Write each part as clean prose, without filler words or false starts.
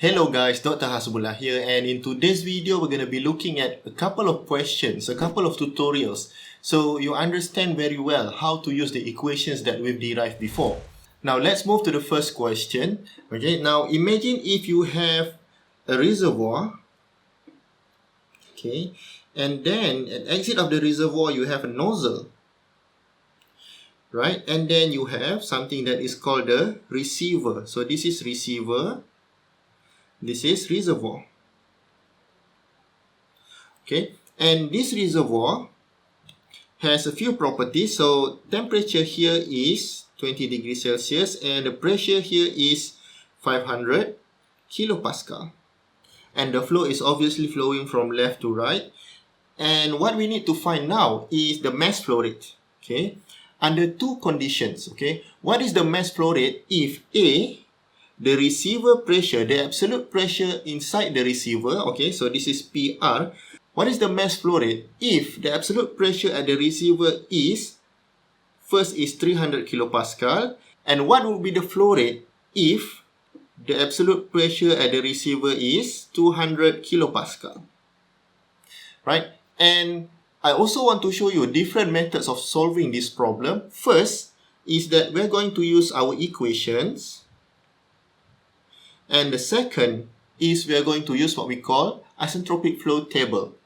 Hello guys, Dr. Hasbullah here, and in today's video we're going to be looking at a couple of questions, a couple of tutorials, so you understand very well how to use the equations that we've derived before. Now let's move to the first question. Okay, now imagine if you have a reservoir, okay, and then at the exit of the reservoir you have a nozzle, right? And then you have something that is called the receiver. So this is receiver. This is reservoir. Okay, and this reservoir has a few properties. So temperature here is 20 degrees Celsius and the pressure here is 500 kilopascal. And the flow is obviously flowing from left to right. And what we need to find now is the mass flow rate. Okay, under two conditions. Okay, what is the mass flow rate if A, the receiver pressure, the absolute pressure inside the receiver, okay, so this is PR. What is the mass flow rate if the absolute pressure at the receiver is, first is 300 kilopascal, and what would be the flow rate if the absolute pressure at the receiver is 200 kilopascal, right? And I also want to show you different methods of solving this problem. First is that we're going to use our equations. And the second is we are going to use what we call isentropic flow table.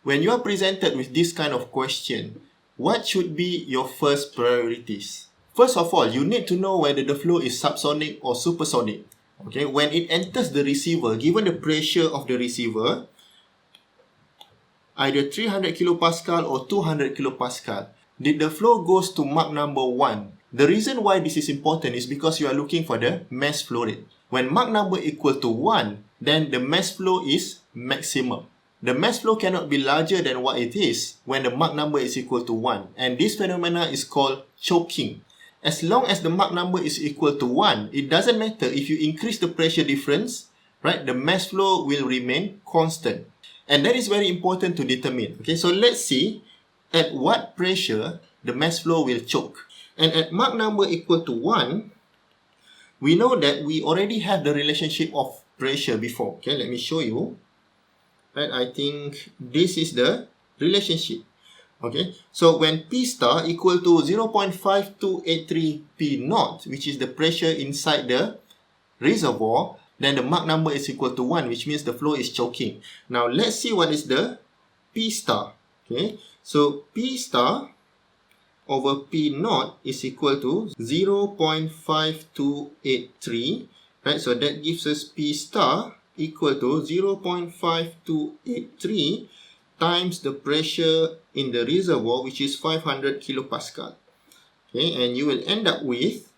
When you are presented with this kind of question, what should be your first priorities? First of all, you need to know whether the flow is subsonic or supersonic. Okay, when it enters the receiver, given the pressure of the receiver, either 300 kilopascal or 200 kilopascal, did the flow goes to Mach number 1? The reason why this is important is because you are looking for the mass flow rate. When Mach number equal to 1, then the mass flow is maximum. The mass flow cannot be larger than what it is when the Mach number is equal to 1. And this phenomena is called choking. As long as the Mach number is equal to 1, it doesn't matter if you increase the pressure difference, right? The mass flow will remain constant. And that is very important to determine. Okay, so let's see at what pressure the mass flow will choke. And at Mach number equal to 1, we know that we already have the relationship of pressure before. Okay, let me show you. Right, I think this is the relationship. Okay, so when P star equal to 0.5283 P naught, which is the pressure inside the reservoir, then the Mach number is equal to 1, which means the flow is choking. Now, let's see what is the P star. Okay, so P star over P naught is equal to 0.5283, right? So that gives us P star equal to 0.5283 times the pressure in the reservoir, which is 500 kilopascal. Okay, and you will end up with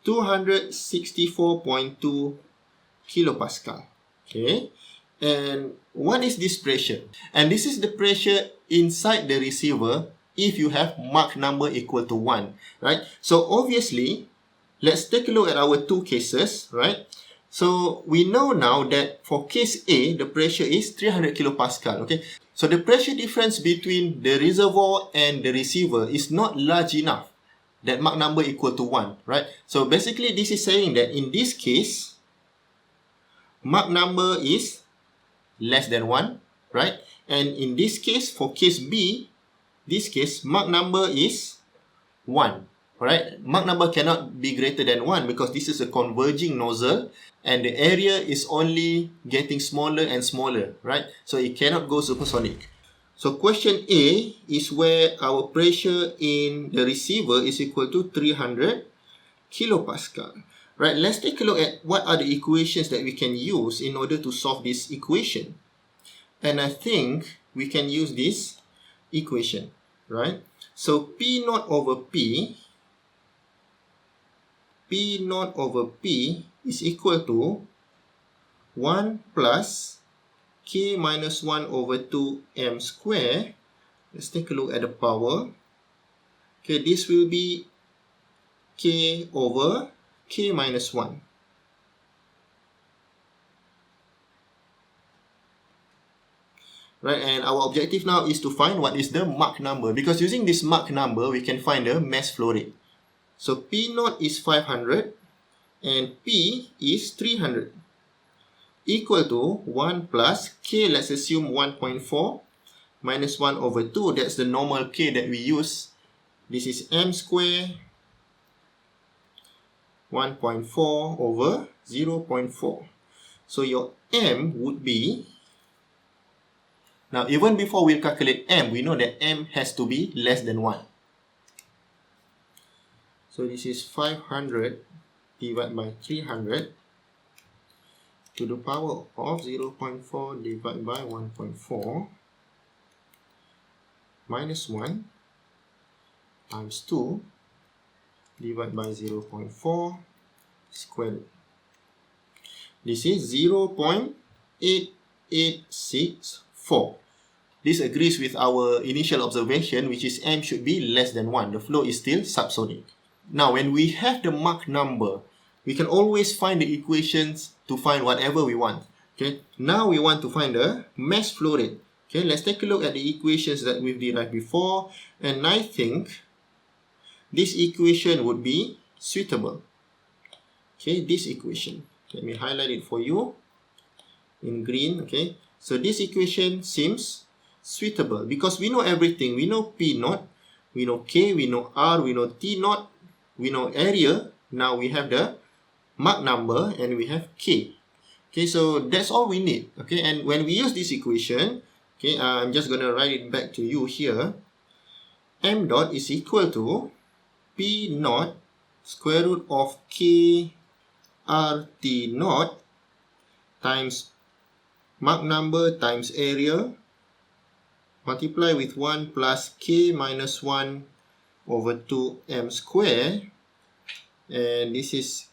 264.2 kilopascal. Okay, and what is this pressure? And this is the pressure inside the receiver if you have Mach number equal to 1, right? So obviously, let's take a look at our two cases, right? So we know now that for case A, the pressure is 300 kilopascal, okay? So the pressure difference between the reservoir and the receiver is not large enough that Mach number equal to 1, right? So basically, this is saying that in this case, Mach number is less than 1, right? And in this case, for case B, this case, Mach number is 1. Alright, Mach number cannot be greater than 1 because this is a converging nozzle and the area is only getting smaller and smaller, right? So it cannot go supersonic. So question A is where our pressure in the receiver is equal to 300 kilopascal. Right, let's take a look at what are the equations that we can use in order to solve this equation. And I think we can use this equation, right? So P naught over P is equal to 1 plus K minus 1 over 2m square. Let's take a look at the power. Okay, this will be K over K minus 1. Right, and our objective now is to find what is the Mach number, because using this Mach number we can find the mass flow rate. So P naught is 500 and P is 300, equal to 1 plus K, let's assume 1.4, minus 1 over 2, that's the normal K that we use. This is M square 1.4 over 0.4. So your M would be, now even before we calculate M, we know that M has to be less than 1. So this is 500 divided by 300 to the power of 0.4 divided by 1.4 minus 1 times 2 divided by 0.4 square root. This is 0.8864. This agrees with our initial observation, which is M should be less than 1. The flow is still subsonic. Now, when we have the Mach number, we can always find the equations to find whatever we want. Okay. Now we want to find the mass flow rate. Okay. Let's take a look at the equations that we've derived before, and I think this equation would be suitable. Okay, this equation. Let me highlight it for you in green. Okay, so this equation seems suitable because we know everything. We know P naught, we know K, we know R, we know T naught, we know area. Now we have the Mach number and we have K. Okay, so that's all we need. Okay, and when we use this equation, okay, I'm just going to write it back to you here. M dot is equal to P naught square root of K R T naught times Mach number times area multiply with 1 plus K minus 1 over 2 M square, and this is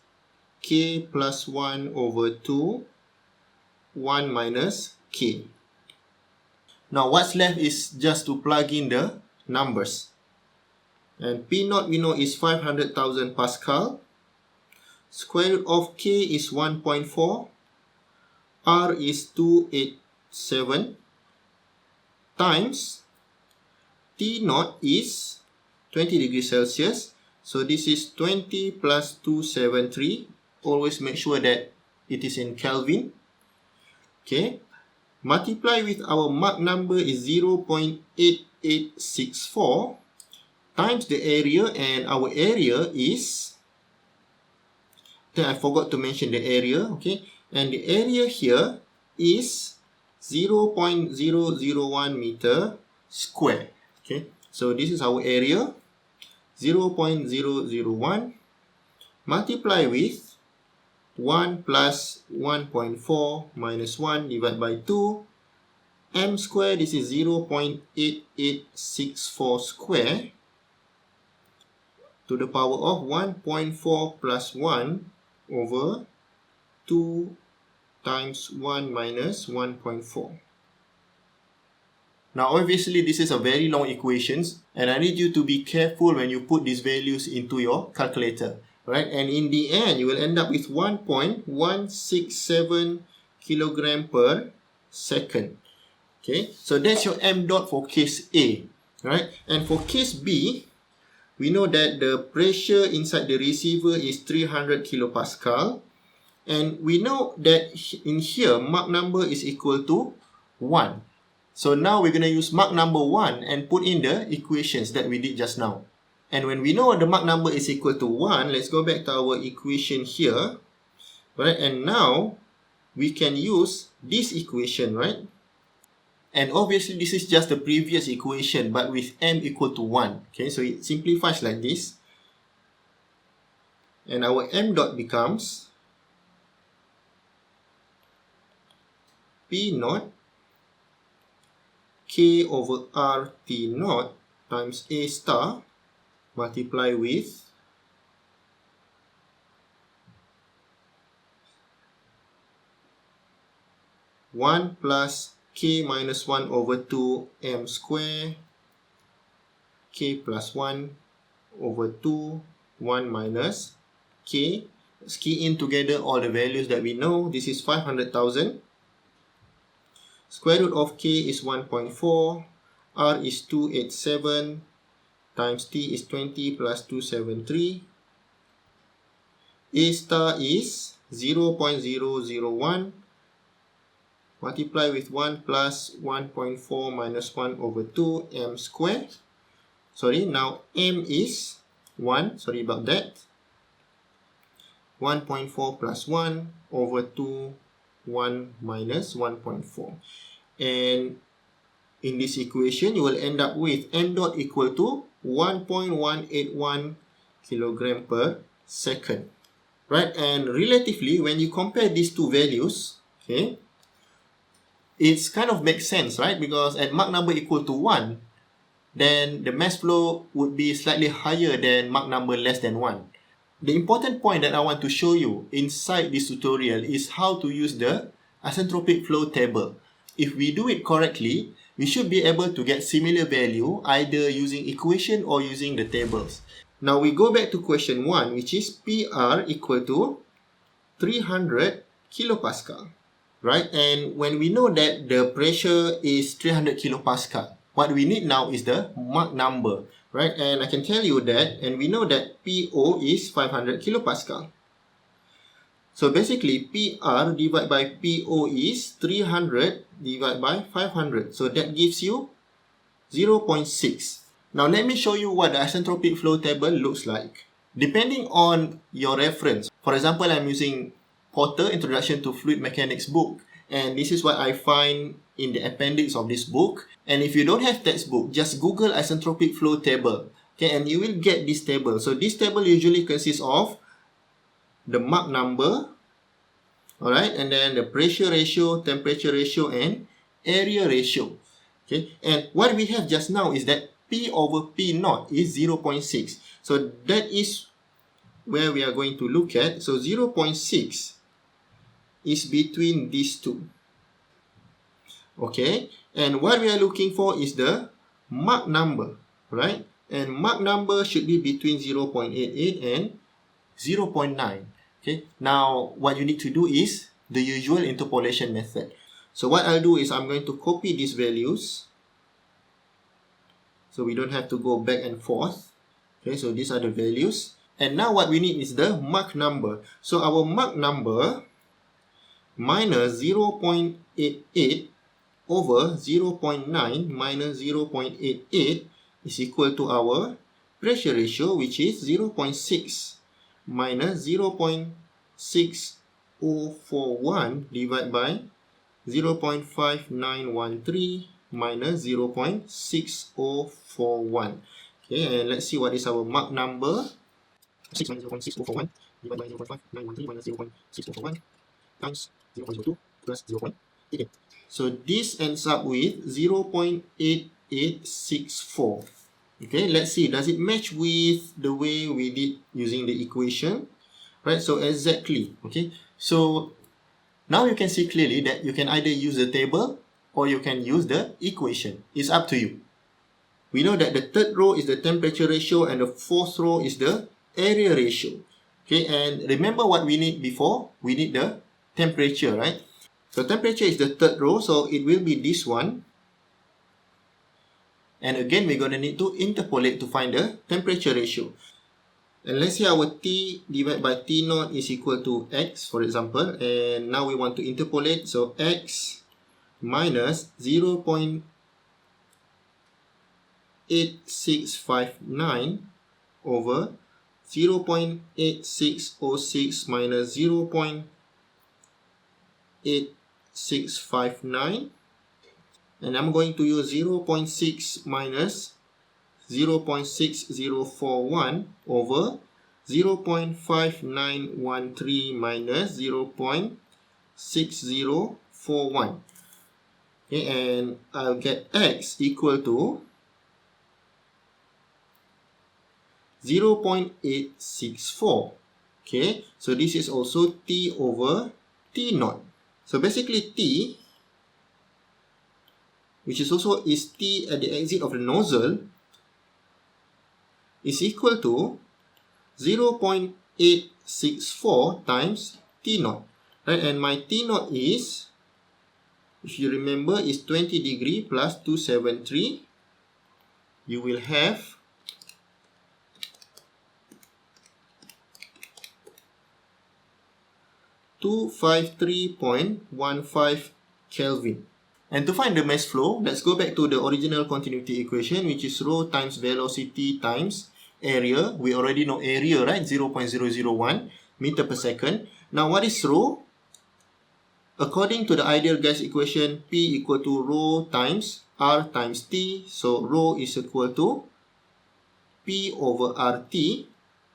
K plus 1 over 2 1 minus K. Now what's left is just to plug in the numbers. And P naught we know is 500,000 Pascal. Square root of K is 1.4. R is 287. Times T naught is 20 degrees Celsius. So this is 20 plus 273. Always make sure that it is in Kelvin. Okay. Multiply with our Mach number is 0.8864. Times the area, and our area is, I forgot to mention the area, okay, and the area here is 0.001 meter square. Okay, so this is our area, 0.001, multiply with 1 plus 1.4 minus 1 divided by 2, M square, this is 0.8864 square, to the power of 1.4 plus 1 over 2 times 1 minus 1.4. Now obviously this is a very long equations, and I need you to be careful when you put these values into your calculator. Right? And in the end, you will end up with 1.167 kilogram per second. Okay, so that's your M dot for case A. Right? And for case B, we know that the pressure inside the receiver is 300 kilopascal. And we know that in here, Mach number is equal to 1. So now we're going to use Mach number 1 and put in the equations that we did just now. And when we know the Mach number is equal to 1, let's go back to our equation here. Right? And now we can use this equation, right? And obviously this is just the previous equation, but with M equal to 1. Okay, so it simplifies like this. And our M dot becomes P naught K over R T naught times A star multiply with 1 plus K minus 1 over 2 M square K plus 1 over 2 1 minus K. Let's key in together all the values that we know. This is 500,000. Square root of K is 1.4. R is 287. Times T is 20 plus 273. A star is 0.001 multiply with 1 plus 1.4 minus 1 over 2 m square. Sorry, now m is 1. Sorry about that. 1.4 plus 1 over 2, 1 minus 1.4. And in this equation, you will end up with m dot equal to 1.181 kilogram per second. Right, and relatively, when you compare these two values, okay, it's kind of makes sense, right? Because at Mach number equal to 1, then the mass flow would be slightly higher than Mach number less than 1. The important point that I want to show you inside this tutorial is how to use the isentropic flow table. If we do it correctly, we should be able to get similar value either using equation or using the tables. Now we go back to question 1, which is PR equal to 300 kilopascal. Right, and when we know that the pressure is 300 kilopascal, what we need now is the Mach number, right? And I can tell you that, and we know that PO is 500 kilopascal. So basically, PR divided by PO is 300 divided by 500. So that gives you 0.6. Now let me show you what the isentropic flow table looks like. Depending on your reference, for example, I'm using Porter Introduction to Fluid Mechanics book, and this is what I find in the appendix of this book. And if you don't have textbook, just Google isentropic flow table, okay, and you will get this table. So this table usually consists of the Mach number, alright, and then the pressure ratio, temperature ratio, and area ratio. Okay, and what we have just now is that P over P naught is 0.6. So that is where we are going to look at. So 0.6 is between these two. Okay, and what we are looking for is the Mach number, right? And Mach number should be between 0.88 and 0.9. Okay, now what you need to do is the usual interpolation method. So what I'll do is I'm going to copy these values, so we don't have to go back and forth. Okay, so these are the values. And now what we need is the Mach number. So our Mach number minus 0.88 over 0.9 minus 0.88 is equal to our pressure ratio, which is 0.6 minus 0.6041 divided by 0.5913 minus 0.6041. Okay, and let's see what is our Mach number. 6 minus 0.6041 divided by 0.5913 minus 0.6041 times 0.02 plus 0.88. So this ends up with 0.8864. Okay, let's see, does it match with the way we did using the equation? Right, so exactly. Okay, so now you can see clearly that you can either use the table or you can use the equation. It's up to you. We know that the third row is the temperature ratio and the fourth row is the area ratio. Okay, and remember what we need before? We need the temperature, right? So temperature is the third row, so it will be this one. And again, we're going to need to interpolate to find the temperature ratio. And let's say our T divided by T naught is equal to X, for example. And now we want to interpolate, so X minus 0.8659 over 0.8606 minus 0.8659, and I'm going to use 0.6 minus 0.6041 over 0.5913 minus 0.6041. Okay, and I'll get X equal to 0.864. Okay, so this is also T over T naught. So basically T, which is also is T at the exit of the nozzle, is equal to 0.864 times T naught. Right, and my T naught is, if you remember, is 20 degree plus 273. You will have 253.15 Kelvin. And to find the mass flow, let's go back to the original continuity equation, which is rho times velocity times area. We already know area, right? 0.001 meter per second. Now, what is rho? According to the ideal gas equation, P equal to rho times R times T. So, rho is equal to P over RT.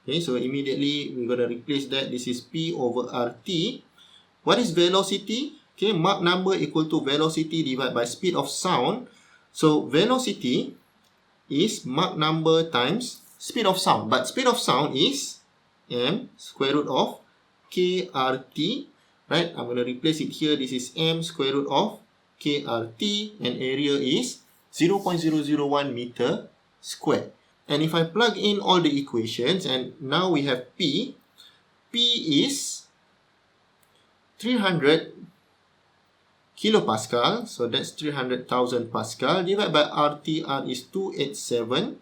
Okay, so immediately we're going to replace that. This is P over RT. What is velocity? Okay, Mach number equal to velocity divided by speed of sound. So, velocity is Mach number times speed of sound. But speed of sound is m square root of kRT. Right? I'm going to replace it here. This is m square root of kRT. And area is 0.001 meter square. And if I plug in all the equations, and now we have P. P is 300 kilopascal, so that's 300,000 pascal, divided by RT. R is 287.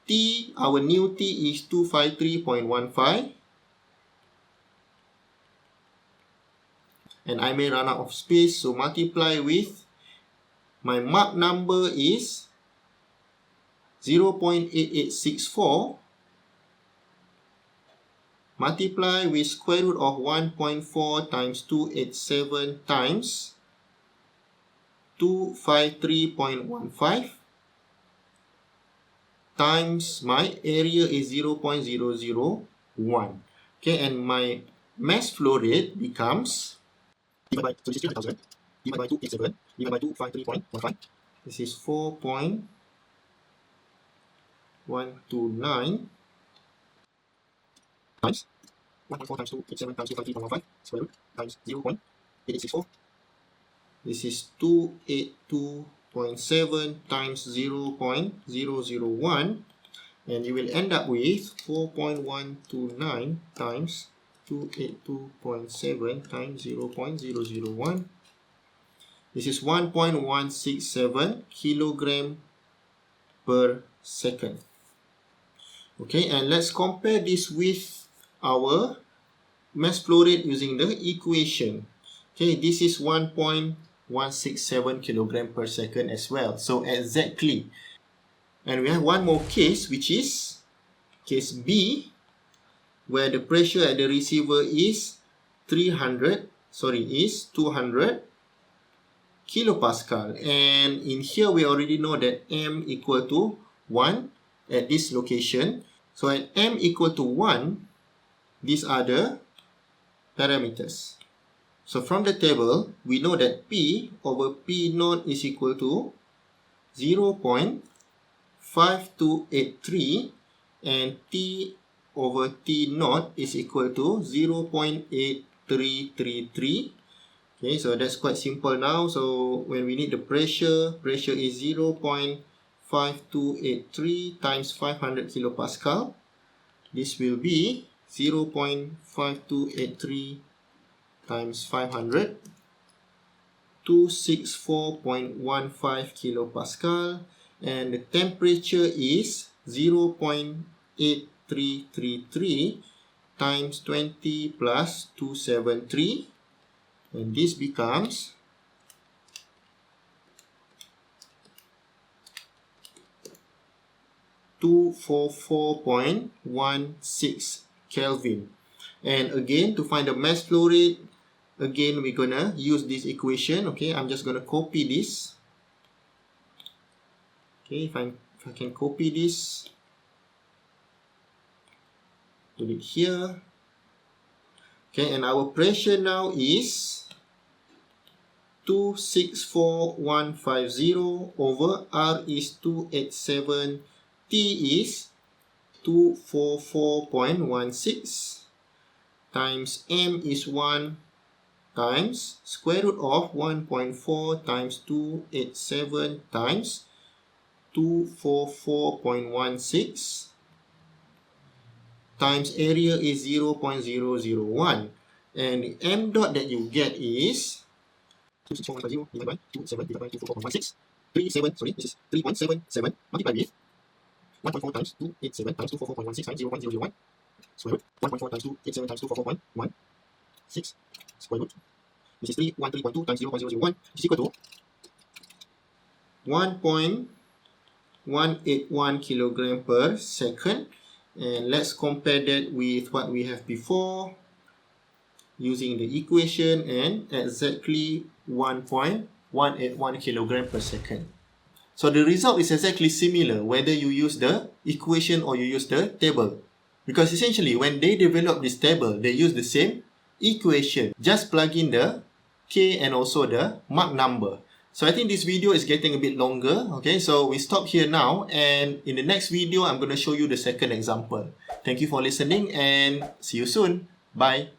T, our new T is 253.15. And I may run out of space, so multiply with my Mach number is 0.8864. Multiply with square root of 1.4 times 287 times 253.15 times my area is 0.001. Okay, and my mass flow rate becomes divided by, so this is 300,000 divided by 287 divided by 253.15. This is 4.129 times 1.4 times 287 times 253.15 square root times 0.8864. This is 282.7 times 0.001, and you will end up with 4.129 times 282.7 times 0.001. This is 1.167 kilogram per second. Okay, and let's compare this with our mass flow rate using the equation. Okay, this is 1.167 kilogram per second as well. So exactly. And we have one more case, which is case B, where the pressure at the receiver is 200 kilopascal. And in here, we already know that M equal to 1 at this location. So at M equal to 1, these are the parameters. So from the table, we know that P over P naught is equal to 0.5283 and T over T naught is equal to 0.8333. Okay, so that's quite simple now. So when we need the pressure is 0.5283 times 500 kilopascal. This will be 0.5283 times 500, 264.15 kilopascal, and the temperature is 0.8333 times 20 plus 273, and this becomes 244.16 Kelvin. And again, to find the mass flow rate, again, we're gonna use this equation. Okay, I'm just gonna copy this. Okay, if I can copy this, put it here. Okay, and our pressure now is 264,150 over R is 287, T is 244.16 times M is 1 times square root of 1.4 times 287 times 244.16 times area is 0.001, and the M dot that you get is 264,150 divided by 287 divided by 244.16, this is 3.77 multiplied with 1.4 times 287 times 244.16 times 0.001 square root 1.4 times 287 times 244.16 6 square root. This is 313.2 times 0.001 is equal to 1.181 kilogram per second. And let's compare that with what we have before using the equation, and exactly 1.181 kilogram per second. So the result is exactly similar whether you use the equation or you use the table. Because essentially when they develop this table, they use the same equation. Just plug in the K and also the Mach number. So I think this video is getting a bit longer. Okay, so we stop here now, and in the next video, I'm going to show you the second example. Thank you for listening and see you soon. Bye.